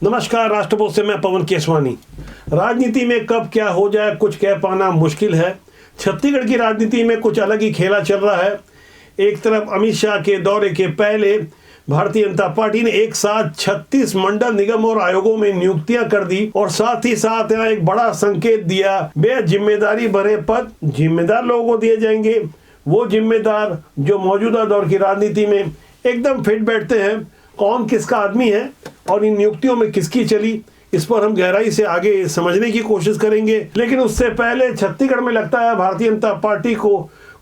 नमस्कार, राष्ट्रपोष से मैं पवन केसवानी। राजनीति में कब क्या हो जाए कुछ कह पाना मुश्किल है। छत्तीसगढ़ की राजनीति में कुछ अलग ही खेला चल रहा है। एक तरफ अमित शाह के दौरे के पहले भारतीय जनता पार्टी ने एक साथ 36 मंडल निगम और आयोगों में नियुक्तियां कर दी और साथ ही साथ यहाँ एक बड़ा संकेत दिया, बेहद जिम्मेदारी भरे पद जिम्मेदार लोगों को दिए जाएंगे। वो जिम्मेदार जो मौजूदा दौर की राजनीति में एकदम फिट बैठते हैं। कौन किसका आदमी है और इन नियुक्तियों में किसकी चली, इस पर हम गहराई से आगे समझने की कोशिश करेंगे। लेकिन उससे पहले छत्तीसगढ़ में लगता है भारतीय जनता पार्टी को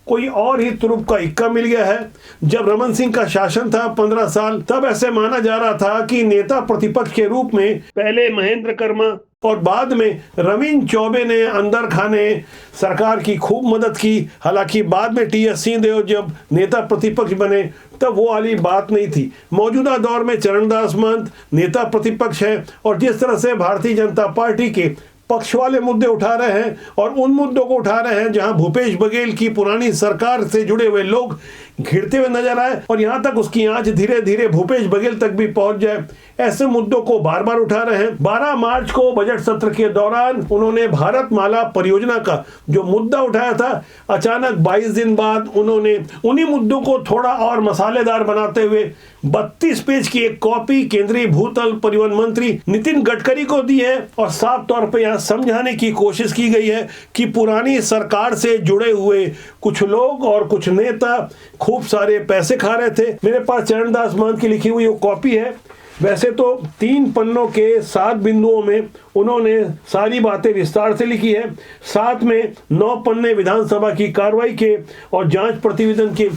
कोई और ही तुरुप का इक्का मिल गया है। जब रमन सिंह का शासन था 15 साल, तब ऐसे माना जा रहा था कि नेता प्रतिपक्ष के रूप में पहले महेंद्र कर्मा और बाद में रविंद्र चौबे ने अंदर खाने सरकार की खूब मदद की। हालांकि बाद में टीएस सिंहदेव जब नेता प्रतिपक्ष बने तब वो वाली बात नहीं थी। मौजूदा दौर में चरणदास महंत नेता प्रतिपक्ष है और जिस तरह से भारतीय जनता पार्टी के पक्ष वाले मुद्दे उठा रहे हैं और उन मुद्दों को उठा रहे हैं जहां भूपेश बघेल की पुरानी सरकार से जुड़े हुए लोग घिरते हुए नजर आए और यहां तक उसकी आंच धीरे धीरे भूपेश बघेल तक भी पहुंच जाए, ऐसे मुद्दों को बार बार उठा रहे हैं। 12 मार्च को बजट सत्र के दौरान उन्होंने भारतमाला परियोजना का जो मुद्दा उठाया था, अचानक 22 दिन बाद उन्होंने उन्हीं मुद्दों को थोड़ा और मसालेदार बनाते हुए 32 पेज की एक कॉपी केंद्रीय भूतल परिवहन मंत्री नितिन गडकरी को दी है और साफ तौर पर यह समझाने की कोशिश की गई है कि पुरानी सरकार से जुड़े हुए कुछ लोग और कुछ नेता खूब सारे पैसे खा रहे थे। मेरे पास चरणदास महंत की लिखी हुई वो कॉपी है। वैसे तो 3 पन्नों के 7 बिंदुओं में उन्होंने सारी बातें विस्तार से लिखी है। साथ में 9 पन्ने विधानसभा की कार्रवाई के और जांच प्रतिवेदन के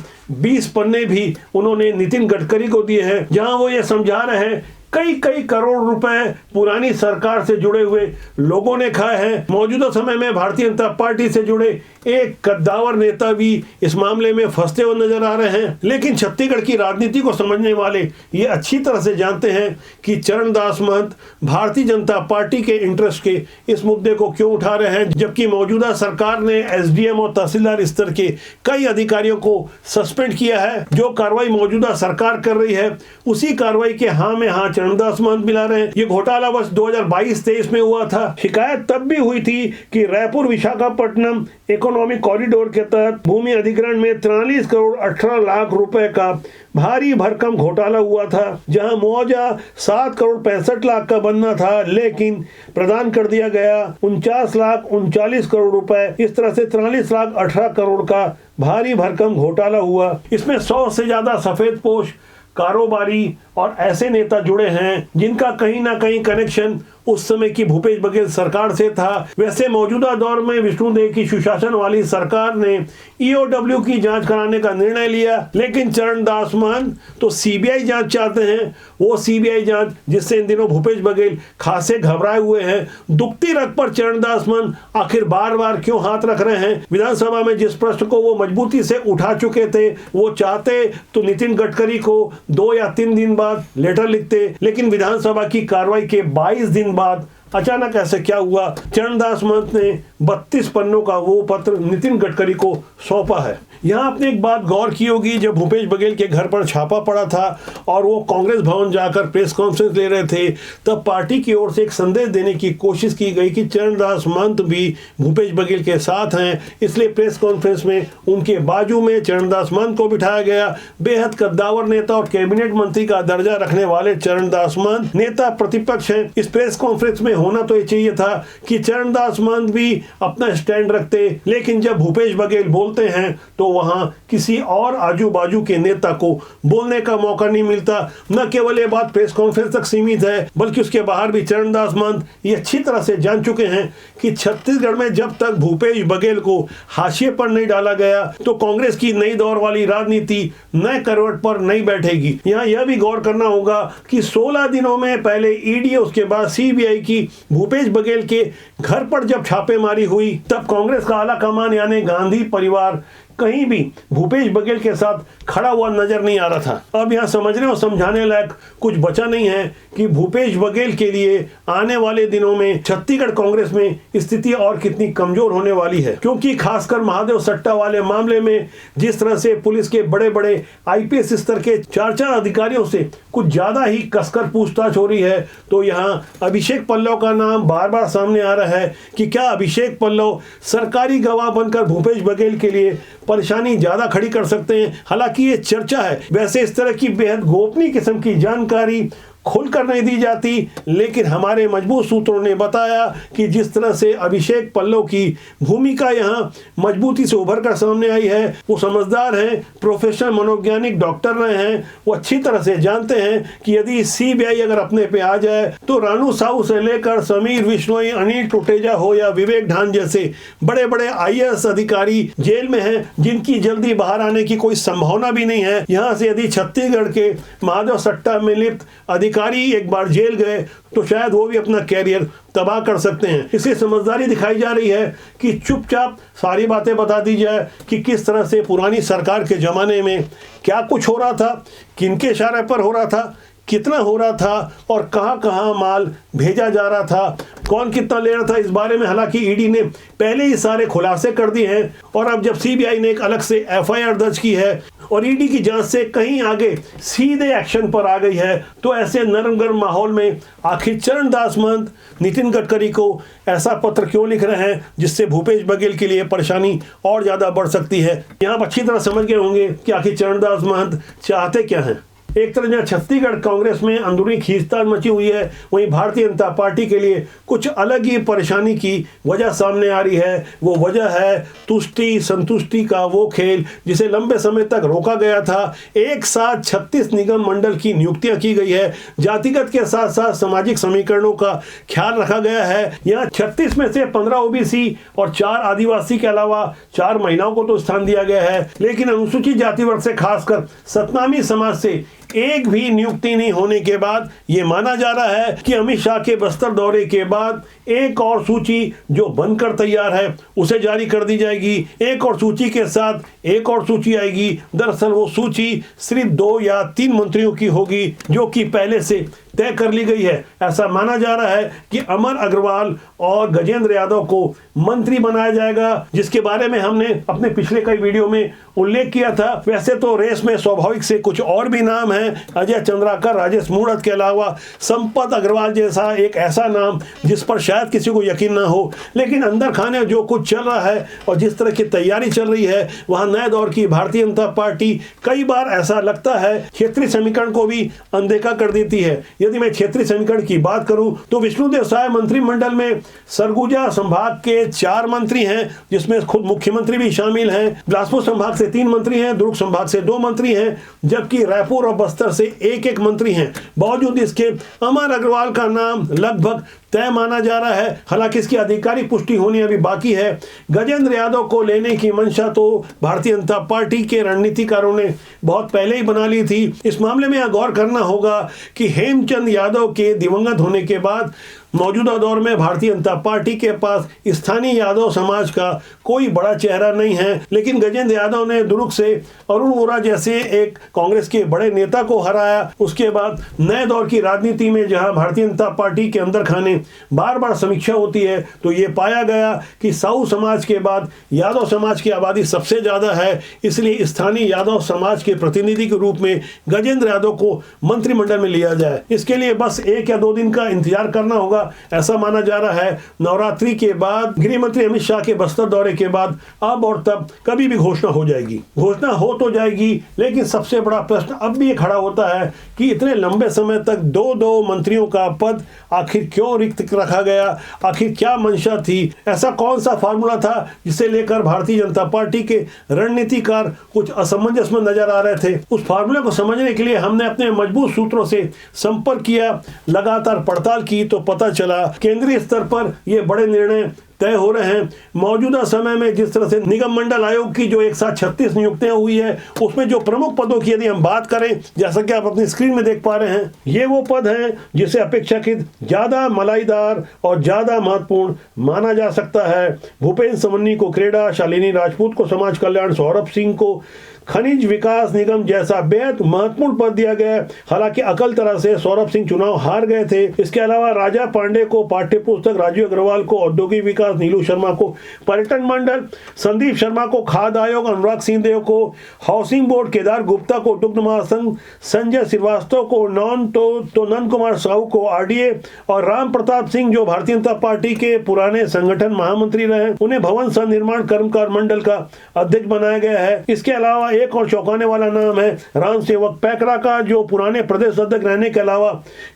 20 पन्ने भी उन्होंने नितिन गडकरी को दिए हैं, जहां वो ये समझा रहे हैं कई करोड़ रुपए पुरानी सरकार से जुड़े हुए लोगों ने खाए हैं। मौजूदा समय में भारतीय जनता पार्टी से जुड़े एक कद्दावर नेता भी इस मामले में फंसते हुए नजर आ रहे हैं। लेकिन छत्तीसगढ़ की राजनीति को समझने वाले ये अच्छी तरह से जानते हैं कि चरणदास महंत भारतीय जनता पार्टी के इंटरेस्ट के इस मुद्दे को क्यों उठा रहे हैं, जबकि मौजूदा सरकार ने एसडीएम और तहसीलदार स्तर के कई अधिकारियों को सस्पेंड किया है। जो कार्रवाई मौजूदा सरकार कर रही है उसी कार्रवाई के हाँ में हाँ चरणदास महंत मिला रहे हैं। ये घोटाला वर्ष 2022-23 में हुआ था। शिकायत तब भी हुई थी कि रायपुर विशाखापट्टनम इकोनॉमिक कॉरिडोर के तहत भूमि अधिग्रहण में 43 करोड़ 18 लाख रुपए का भारी भरकम घोटाला हुआ था, जहां मुआवजा 7 करोड़ 65 लाख का बनना था लेकिन प्रदान कर दिया गया 49 लाख 39 करोड़ रुपए। इस तरह से 43 लाख 18 करोड़ का भारी भरकम घोटाला हुआ। इसमें 100 से ज्यादा सफेदपोश कारोबारी और ऐसे नेता जुड़े हैं जिनका कहीं ना कहीं कनेक्शन उस समय की भूपेश बघेल सरकार से था। वैसे मौजूदा दौर में विष्णुदेव की सुशासन वाली सरकार ने ईओडब्ल्यू की जांच कराने का निर्णय लिया, लेकिन चरणदास महंत तो सीबीआई जांच चाहते हैं। वो सीबीआई जांच जिससे इन दिनों भूपेश बघेल खासे घबराए हुए हैं। दुखती रथ पर चरणदास महंत आखिर बार बार क्यों हाथ रख रहे हैं? विधानसभा में जिस प्रश्न को वो मजबूती से उठा चुके थे, वो चाहते तो नितिन गडकरी को 2 या 3 दिन बाद लेटर लिखते, लेकिन विधानसभा की कार्रवाई के 22 दिन बाद अचानक ऐसे क्या हुआ? चरणदास महंत ने 32 पन्नों का वो पत्र नितिन गडकरी को सौंपा है। यहाँ आपने एक बात गौर की होगी, जब भूपेश बघेल के घर पर छापा पड़ा था और वो कांग्रेस भवन जाकर प्रेस कॉन्फ्रेंस ले रहे थे, तब पार्टी की ओर से एक संदेश देने की कोशिश की गई कि चरणदास महंत भी भूपेश बघेल के साथ हैं, इसलिए प्रेस कॉन्फ्रेंस में उनके बाजू में चरणदास महंत को बिठाया गया। बेहद कद्दावर नेता और कैबिनेट मंत्री का दर्जा रखने वाले चरणदास महंत नेता प्रतिपक्ष हैं। इस प्रेस कॉन्फ्रेंस में होना तो ये चाहिए था कि चरणदास महंत भी अपना स्टैंड रखते, लेकिन जब भूपेश बघेल बोलते हैं तो वहां किसी और आजू बाजू के नेता को बोलने का मौका नहीं मिलता। न केवल ये बात प्रेस कॉन्फ्रेंस तक सीमित है, बल्कि उसके बाहर भी चरणदास महंत ये अच्छी तरह से जान चुके हैं कि छत्तीसगढ़ में जब तक भूपेश बघेल को हाशिए पर नहीं डाला गया तो कांग्रेस की नई दौर वाली राजनीति नए करवट पर नहीं बैठेगी। यहाँ यह भी गौर करना होगा कि 16 दिनों में पहले ईडी उसके बाद सीबीआई की भूपेश बघेल के घर पर जब छापेमारी हुई, तब कांग्रेस का आला कमान यानी गांधी परिवार कहीं भी भूपेश बघेल के साथ खड़ा हुआ नजर नहीं आ रहा था। अब यहाँ समझने और समझाने लायक कुछ बचा नहीं है कि भूपेश बघेल के लिए आने वाले दिनों में छत्तीसगढ़ कांग्रेस में स्थिति और कितनी कमजोर होने वाली है, क्योंकि खासकर महादेव सट्टा वाले मामले में जिस तरह से पुलिस के बड़े बड़े आईपीएस स्तर के 4 अधिकारियों से कुछ ज्यादा ही कसकर पूछताछ हो रही है, तो यहाँ अभिषेक पल्लव का नाम बार बार सामने आ रहा है कि क्या अभिषेक पल्लव सरकारी गवाह बनकर भूपेश बघेल के लिए परेशानी ज्यादा खड़ी कर सकते हैं। हालांकि ये चर्चा है, वैसे इस तरह की बेहद गोपनीय किस्म की जानकारी खुलकर नहीं दी जाती, लेकिन हमारे मजबूत सूत्रों ने बताया कि जिस तरह से अभिषेक पल्लव की भूमिका यहाँ मजबूती से उभर कर सामने आई है, वो समझदार हैं, प्रोफेशनल मनोवैज्ञानिक डॉक्टर रहे हैं, वो अच्छी तरह से जानते हैं कि यदि सीबीआई अगर अपने पे आ जाए तो रानू साहू से लेकर समीर विश्नोई, अनिल टुटेजा हो या विवेक ढांड जैसे बड़े बड़े आईएएस अधिकारी जेल में हैं, जिनकी जल्दी बाहर आने की कोई संभावना भी नहीं है। यहाँ से यदि छत्तीसगढ़ के महादेव सट्टा में लिप्त अधिकारी एक बार जेल गए तो शायद वो भी अपना कैरियर तबाह कर सकते हैं। इसलिए समझदारी दिखाई जा रही है कि चुपचाप सारी बातें बता दी जाए कि किस तरह से पुरानी सरकार के जमाने में क्या कुछ हो रहा था, किनके इशारे पर हो रहा था, कितना हो रहा था और कहां कहां माल भेजा जा रहा था, कौन कितना ले रहा था। इस बारे में हालांकि ईडी ने पहले ही सारे खुलासे कर दिए हैं और अब जब सीबीआई ने एक अलग से एफआईआर दर्ज की है और ईडी की जांच से कहीं आगे सीधे एक्शन पर आ गई है, तो ऐसे नरम गरम माहौल में आखिर चरणदास महंत नितिन गडकरी को ऐसा पत्र क्यों लिख रहे हैं जिससे भूपेश बघेल के लिए परेशानी और ज्यादा बढ़ सकती है। यहाँ अच्छी तरह समझ गए होंगे कि आखिर चरणदास महंत चाहते क्या हैं। एक तरह जहाँ छत्तीसगढ़ कांग्रेस में अंदरूनी खींचतान मची हुई है, वहीं भारतीय जनता पार्टी के लिए कुछ अलग ही परेशानी की वजह सामने आ रही है। वो वजह है तुष्टि संतुष्टि का वो खेल जिसे लंबे समय तक रोका गया था। एक साथ 36 निगम मंडल की नियुक्तियां की गई है, जातिगत के साथ साथ सामाजिक समीकरणों का ख्याल रखा गया है। यहाँ 36 में से 15 ओबीसी और 4 आदिवासी के अलावा 4 महिलाओं को तो स्थान दिया गया है, लेकिन अनुसूचित जाति वर्ग से खासकर सतनामी समाज से एक भी नियुक्ति नहीं होने के बाद ये माना जा रहा है कि अमित शाह के बस्तर दौरे के बाद एक और सूची जो बनकर तैयार है उसे जारी कर दी जाएगी। एक और सूची के साथ एक और सूची आएगी। दरअसल वो सूची सिर्फ 2 या 3 मंत्रियों की होगी जो कि पहले से तय कर ली गई है। ऐसा माना जा रहा है कि अमर अग्रवाल और गजेंद्र यादव को मंत्री बनाया जाएगा, जिसके बारे में हमने अपने पिछले कई वीडियो में उल्लेख किया था। वैसे तो रेस में स्वाभाविक से कुछ और भी नाम हैं, अजय चंद्राकर, राजेश मूणत के अलावा संपत अग्रवाल जैसा एक ऐसा नाम जिस पर शायद किसी को यकीन ना हो, लेकिन अंदर खाने जो कुछ चल रहा है और जिस तरह की तैयारी चल रही है, वहां नए दौर की भारतीय जनता पार्टी कई बार ऐसा लगता है क्षेत्रीय समीकरण को भी अनदेखा कर देती है। यदि मैं क्षेत्रीय समीकरण की बात करूं तो विष्णुदेव साय मंत्रिमंडल में सरगुजा संभाग के 4 मंत्री हैं, जिसमें खुद मुख्यमंत्री भी शामिल हैं। बिलासपुर संभाग से 3 मंत्री हैं, दुर्ग संभाग से 2 मंत्री हैं, जबकि रायपुर और बस्तर से 1-1 मंत्री हैं। बावजूद इसके अमर अग्रवाल का नाम लगभग तय माना जा रहा है। हालांकि इसकी आधिकारिक पुष्टि होनी अभी बाकी है। गजेंद्र यादव को लेने की मंशा तो भारतीय जनता पार्टी के रणनीतिकारों ने बहुत पहले ही बना ली थी। इस मामले में यह गौर करना होगा कि हेमचंद यादव के दिवंगत होने के बाद मौजूदा दौर में भारतीय जनता पार्टी के पास स्थानीय यादव समाज का कोई बड़ा चेहरा नहीं है, लेकिन गजेंद्र यादव ने दुर्ग से अरुण वोरा जैसे एक कांग्रेस के बड़े नेता को हराया। उसके बाद नए दौर की राजनीति में जहां भारतीय जनता पार्टी के अंदर खाने बार बार समीक्षा होती है, तो ये पाया गया कि साहू समाज के बाद यादव समाज की आबादी सबसे ज्यादा है। इसलिए स्थानीय यादव समाज के प्रतिनिधि के रूप में गजेंद्र यादव को मंत्रिमंडल में लिया जाए। इसके लिए बस 1 या 2 दिन का इंतजार करना होगा, ऐसा माना जा रहा है। नवरात्रि के बाद, गृह मंत्री अमित शाह के बस्तर दौरे के बाद अब और तब कभी भी घोषणा हो जाएगी। घोषणा हो तो जाएगी, लेकिन सबसे बड़ा प्रश्न अब भी ये खड़ा होता है कि इतने लंबे समय तक 2-2 मंत्रियों का पद आखिर क्यों रिक्त रखा गया, आखिर क्या मंशा थी, ऐसा कौन सा फार्मूला था जिसे लेकर भारतीय जनता पार्टी के रणनीतिकार कुछ असमंजस में नजर आ रहे थे। उस फार्मूले को समझने के लिए हमने अपने मजबूत सूत्रों से संपर्क किया, लगातार पड़ताल की, तो पता चला केंद्रीय स्तर पर यह बड़े निर्णय तय हो रहे हैं। मौजूदा समय में जिस तरह से निगम मंडल आयोग की जो एक साथ 36 नियुक्तियां हुई है, उसमें जो प्रमुख पदों की यदि हम बात करें, जैसा कि आप अपनी स्क्रीन में देख पा रहे हैं, ये वो पद हैं जिसे अपेक्षाकृत ज्यादा मलाईदार और ज्यादा महत्वपूर्ण माना जा सकता है। भूपेंद्र समन्नी को क्रीड़ा, शालिनी राजपूत को समाज कल्याण, सौरभ सिंह को खनिज विकास निगम जैसा बेहद महत्वपूर्ण पद दिया गया। हालांकि अकल तरह से सौरभ सिंह चुनाव हार गए थे। इसके अलावा राजा पांडे को पाठ्य पुस्तक, राजीव अग्रवाल को औद्योगिक विकास, नीलू शर्मा को पर्यटन मंडल, संदीप शर्मा को खाद्य आयोग, अनुराग सिंहदेव को हाउसिंग बोर्ड, केदार गुप्ता को दुग्ध महासंघ, संजय श्रीवास्तव को नॉन तो नंद कुमार साहू को आरडीए और राम प्रताप सिंह जो भारतीय जनता पार्टी के पुराने संगठन महामंत्री रहे, उन्हें भवन सह निर्माण कर्मकार मंडल का अध्यक्ष बनाया गया है। इसके अलावा एक और चौंकाने वाला नाम है राम सेवक पैकरा का, जो पुराने प्रदेश अध्यक्ष रहने के अलावा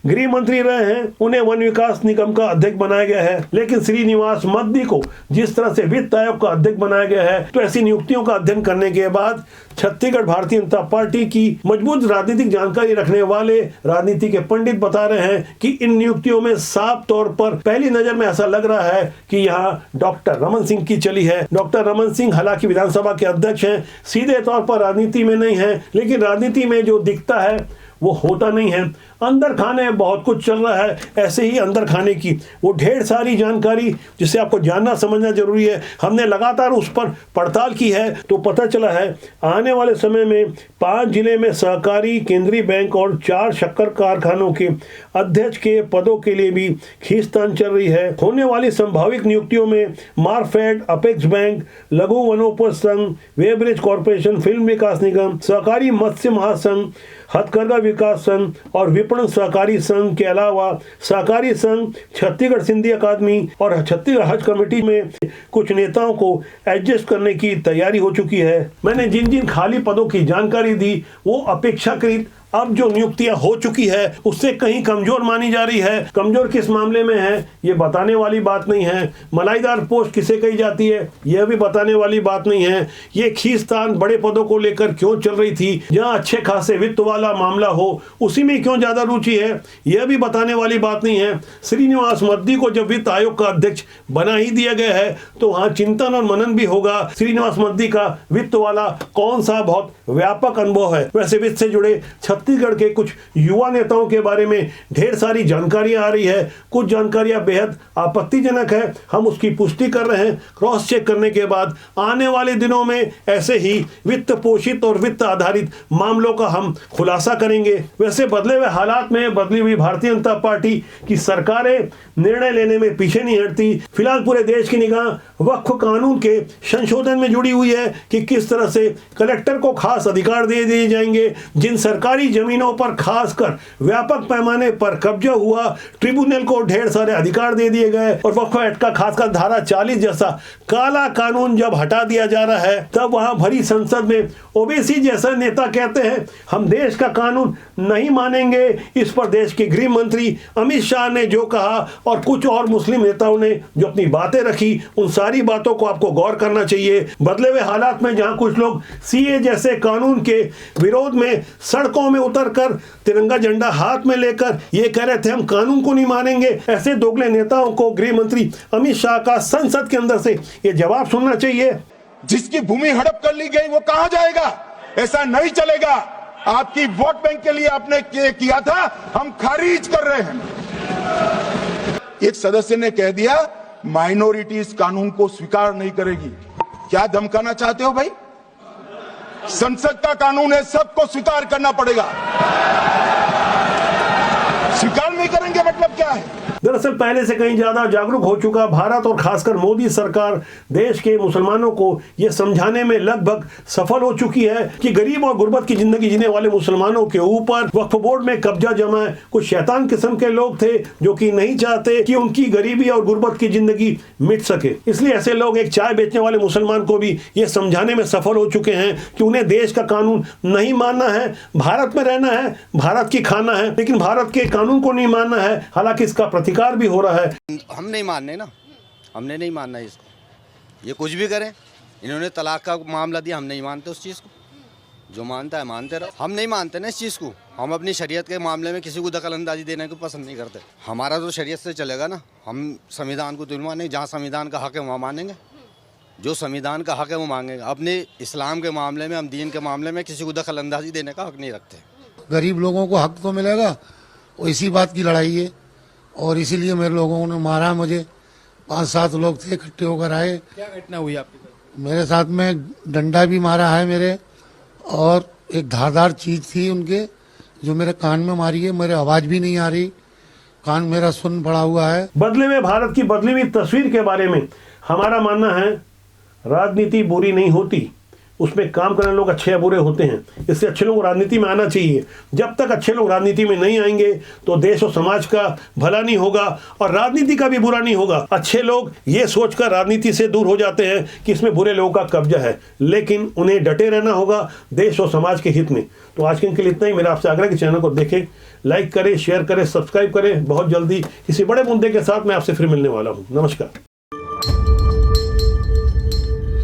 गृह मंत्री रहे हैं, उन्हें वन विकास निगम का अध्यक्ष बनाया गया है। लेकिन श्रीनिवास मद्दी को जिस तरह से वित्त आयोग का अध्यक्ष बनाया गया है, तो ऐसी नियुक्तियों का अध्ययन करने के बाद छत्तीसगढ़ भारतीय जनता पार्टी की मजबूत राजनीतिक जानकारी रखने वाले राजनीति के पंडित बता रहे हैं कि इन नियुक्तियों में साफ तौर पर पहली नजर में ऐसा लग रहा है कि यहाँ डॉक्टर रमन सिंह की चली है। डॉक्टर रमन सिंह हालांकि विधानसभा के अध्यक्ष हैं, सीधे तौर पर राजनीति में नहीं है, लेकिन राजनीति में जो दिखता है वो होता नहीं है। अंदर खाने बहुत कुछ चल रहा है। ऐसे ही अंदर खाने की वो ढेर सारी जानकारी जिसे आपको जानना समझना जरूरी है, हमने लगातार उस पर पड़ताल की है, तो पता चला है आने वाले समय में 5 जिले में सहकारी, केंद्रीय बैंक और 4 शक्कर कारखानों के अध्यक्ष के पदों के लिए भी खींचतान चल रही है। होने वाली संभावित नियुक्तियों में मार्फेड, अपेक्स बैंक, लघु वनोपज संघ, वेब्रिज कॉर्पोरेशन, फिल्म विकास निगम, सहकारी मत्स्य महासंघ, हथकरघा विकास संघ और विपणन सहकारी संघ के अलावा सहकारी संघ, छत्तीसगढ़ सिंधी अकादमी और छत्तीसगढ़ हज कमेटी में कुछ नेताओं को एडजस्ट करने की तैयारी हो चुकी है। मैंने जिन जिन खाली पदों की जानकारी दी वो अपेक्षाकृत अब जो नियुक्तियां हो चुकी है उससे कहीं कमजोर मानी जा रही है। कमजोर किस मामले में है ये बताने वाली बात नहीं है। मलाईदार पोस्ट किसे कही जाती है यह भी बताने वाली बात नहीं है। ये खींचतान बड़े पदों को लेकर क्यों चल रही थी, जहां अच्छे खासे वित्त वाला मामला हो उसी में क्यों ज्यादा रुचि है, यह भी बताने वाली बात नहीं है। श्रीनिवास मद्दी को जब वित्त आयोग का अध्यक्ष बना ही दिया गया है तो वहां चिंतन और मनन भी होगा श्रीनिवास मद्दी का वित्त वाला कौन सा बहुत व्यापक अनुभव है। वैसे वित्त से जुड़े छत्तीसगढ़ के कुछ युवा नेताओं के बारे में ढेर सारी जानकारियां आ रही है। कुछ जानकारियां बेहद आपत्तिजनक है, हम उसकी पुष्टि कर रहे हैं। क्रॉस चेक करने के बाद आने वाले दिनों में ऐसे ही वित्त पोषित और वित्त आधारित मामलों का हम खुलासा करेंगे। वैसे बदले हुए हालात में बदली हुई भारतीय जनता पार्टी की सरकारें निर्णय लेने में पीछे नहीं हटती। फिलहाल पूरे देश की निगाह वक्फ कानून के संशोधन में जुड़ी हुई है कि किस तरह से कलेक्टर को खास अधिकार दे दिए जाएंगे। जिन सरकारी जमीनों पर खासकर व्यापक पैमाने पर कब्जा हुआ, ट्रिब्यूनल को ढेर सारे अधिकार दे दिए गए और वक्फ एक्ट का खासकर धारा 40 जैसा काला कानून जब हटा दिया जा रहा है, तब वहां भरी संसद में ओबीसी जैसा नेता कहते हैं हम देश का कानून नहीं मानेंगे। इस पर देश के गृह मंत्री अमित शाह ने जो कहा और कुछ और मुस्लिम नेताओं ने जो अपनी बातें रखी, उन सारी बातों को आपको गौर करना चाहिए। बदले हुए हालात में जहां कुछ लोग सीए जैसे कानून के विरोध में सड़कों में उतरकर तिरंगा झंडा हाथ में लेकर ये कह रहे थे हम कानून को नहीं मानेंगे, ऐसे दोगले नेताओं को गृह मंत्री अमित शाह का संसद के अंदर से ये जवाब सुनना चाहिए। जिसकी भूमि हड़प कर ली गई वो कहां जाएगा? ऐसा नहीं चलेगा। आपकी वोट बैंक के लिए आपने किया था, हम खारिज कर रहे हैं। एक सदस्य ने कह दिया माइनॉरिटी इस कानून को स्वीकार नहीं करेगी। क्या धमकाना चाहते हो भाई? संसद का कानून है, सबको स्वीकार करना पड़ेगा। स्वीकार नहीं करेंगे मतलब क्या है? दरअसल पहले से कहीं ज्यादा जागरूक हो चुका भारत और खासकर मोदी सरकार देश के मुसलमानों को यह समझाने में लगभग सफल हो चुकी है कि गरीब और गुर्बत की जिंदगी जीने वाले मुसलमानों के ऊपर वक्फ बोर्ड में कब्जा जमा है। कुछ शैतान किस्म के लोग थे जो कि नहीं चाहते कि उनकी गरीबी और गुर्बत की जिंदगी मिट सके, इसलिए ऐसे लोग एक चाय बेचने वाले मुसलमान को भी ये समझाने में सफल हो चुके हैं कि उन्हें देश का कानून नहीं मानना है, भारत में रहना है, भारत की खाना है, लेकिन भारत के कानून को नहीं मानना है। हालांकि इसका प्रतिकार भी हो रहा है। हम नहीं मानने ना, हमने नहीं मानना इसको। ये कुछ भी करें, इन्होंने तलाक का मामला दिया, हम नहीं मानते उस चीज़ को। जो मानता है मानते रहो, हम नहीं मानते ना इस चीज़ को। हम अपनी शरीयत के मामले में किसी को दखल अंदाजी देने को पसंद नहीं करते। हमारा तो शरीयत से चलेगा ना, हम संविधान को तो नहीं मानेंगे। जहाँ संविधान का हक है वहाँ मानेंगे, जो संविधान का हक है वो मांगेंगे। अपने इस्लाम के मामले में, हम दीन के मामले में किसी को दखल अंदाजी देने का हक नहीं रखते। गरीब लोगों को हक तो मिलेगा, वो इसी बात की लड़ाई है और इसीलिए मेरे लोगों ने मारा मुझे। 5-7 लोग थे, इकट्ठे होकर आए। क्या घटना हुई आपके साथ? मेरे साथ में डंडा भी मारा है मेरे, और एक धारदार चीज थी उनके जो मेरे कान में मारी है। मेरे आवाज भी नहीं आ रही, कान मेरा सुन पड़ा हुआ है। बदले में भारत की बदली हुई तस्वीर के बारे में हमारा मानना है, राजनीति बुरी नहीं होती, उसमें काम करने लोग अच्छे या बुरे होते हैं। इससे अच्छे लोग राजनीति में आना चाहिए। जब तक अच्छे लोग राजनीति में नहीं आएंगे तो देश और समाज का भला नहीं होगा और राजनीति का भी बुरा नहीं होगा। अच्छे लोग ये सोचकर राजनीति से दूर हो जाते हैं कि इसमें बुरे लोगों का कब्जा है, लेकिन उन्हें डटे रहना होगा देश और समाज के हित में। तो आज के लिए इतना ही। मेरा आपसे आग्रह कि चैनल को देखें, लाइक करें, शेयर करें, सब्सक्राइब करें। बहुत जल्दी किसी बड़े मुद्दे के साथ मैं आपसे फिर मिलने वाला हूँ। नमस्कार।